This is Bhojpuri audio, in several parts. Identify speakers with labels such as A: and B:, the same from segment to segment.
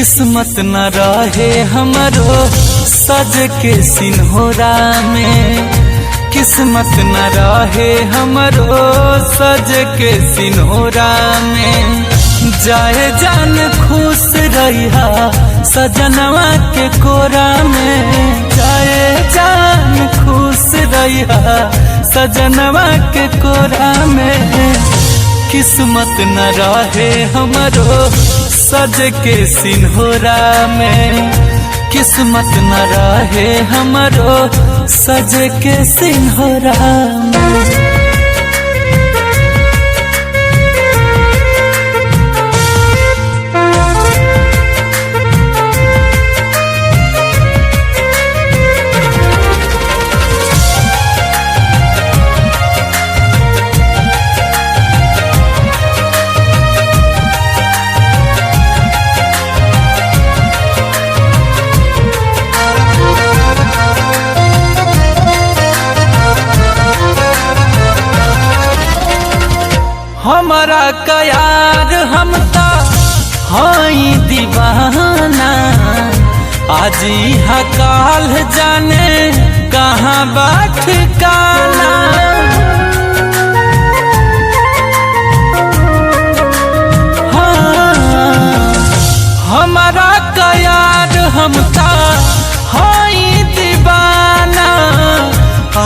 A: किस्मत न रहे हमरो सज के सिन्होरा में, किस्मत न रहे हमरो सज के सिन्होरा में। जाए जान खुश रहिया सजनवा के कोरा में, जाए जान खुश रहिया सजनवा के कोरा में। किस्मत न रहे हमरो सज के सिन्होरा में, किस्मत न रहे हमरो सज के सिन्होरा में। हमारा कयार हम ता हाई दीवाना, आज यहाँ काल जाने कहाँ बाट काला। हाँ, हमारा कयार हम ता हाई दीवाना,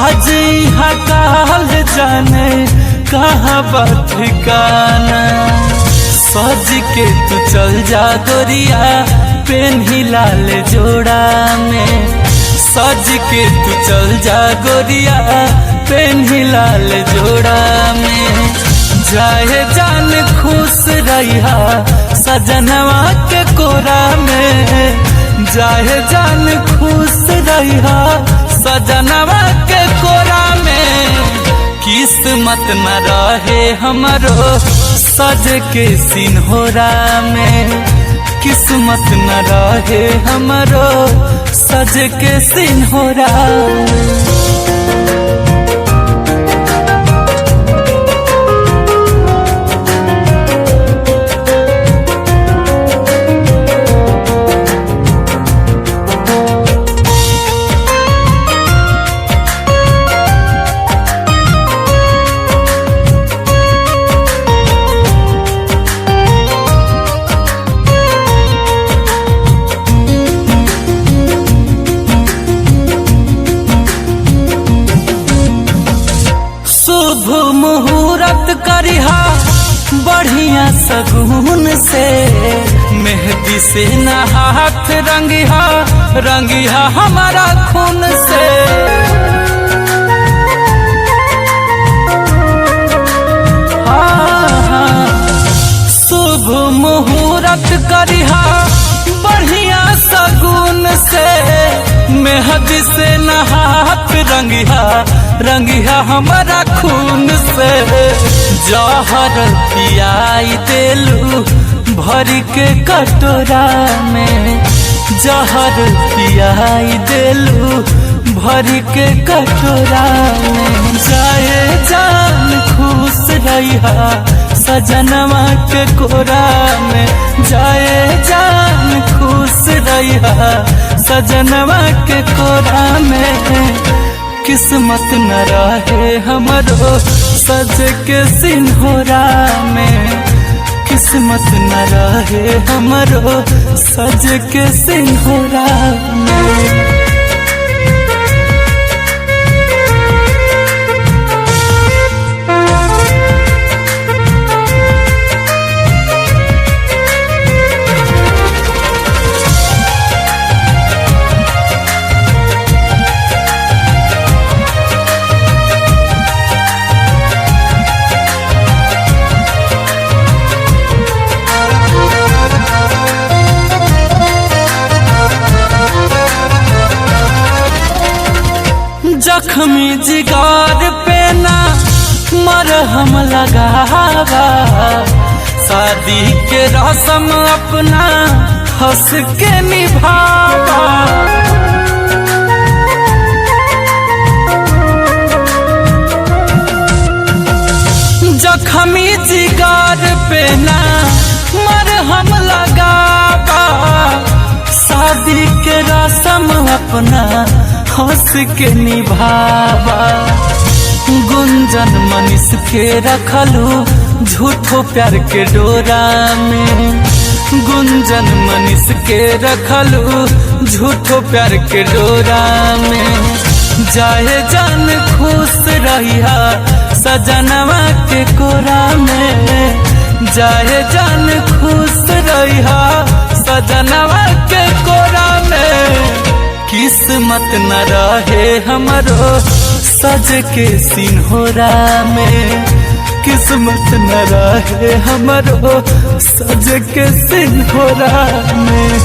A: आज यहाँ काल जाने कहाँ बात ठिकाना। सज के तू चल जा गोरिया पेन्ही लाल जोड़ा में, सज के तू चल जा गोरिया पेन्ही लाल जोड़ा में। जाए जान खुश रहिया सजनवा के कोरा में, जाए जान खुश रहिया सजनवा के कोरा में। किस्मत न रहे हमरो सज के सिन्होरा में, किस्मत न रहे हमरो सज के सिन्होरा में। शुभ मुहूर्त करिहा बढ़िया सगुन से, मेहंदी से न हाथ रंगिहा रंगिहा हमारा खून से। शुभ मुहूर्त करिहा बढ़िया सगुन से, मेहंदी से न हाथ रंगिहा रंगिहा हमारा खून से। जहर पियाई देलू भर के कटोरा में, जहर पियाई देलू भर के कटोरा में। जाए जान खुश रहिया सजनवा के कोरा में, जाए जान खुश रहिया सजनवा के कोरा में। किस्मत न रहे हमरो सज के सिन्होरा में, किस्मत न रहे हमरो सज के सिन्होरा में। जख्मी जिगार पे ना मरहम लगावा, शादी के रस्म अपना हंस के निभावा। जख्मी जिगार पे ना मरहम लगावा, शादी के रस्म अपना हंस के निभावा। गुंजन मनीष के रखलू झूठो प्यार के डोरा में, गुंजन मनीष के रखलू झूठो प्यार के डोरा में। जाए जान खुश रहिया सजनवा के कोरा में, जाए जान खुश रहिया सजनवा के कोरा में। किस्मत न रहे हमरो सज के सिन्होरा में, किस्मत न रहे हमरो सज के सिन्होरा में।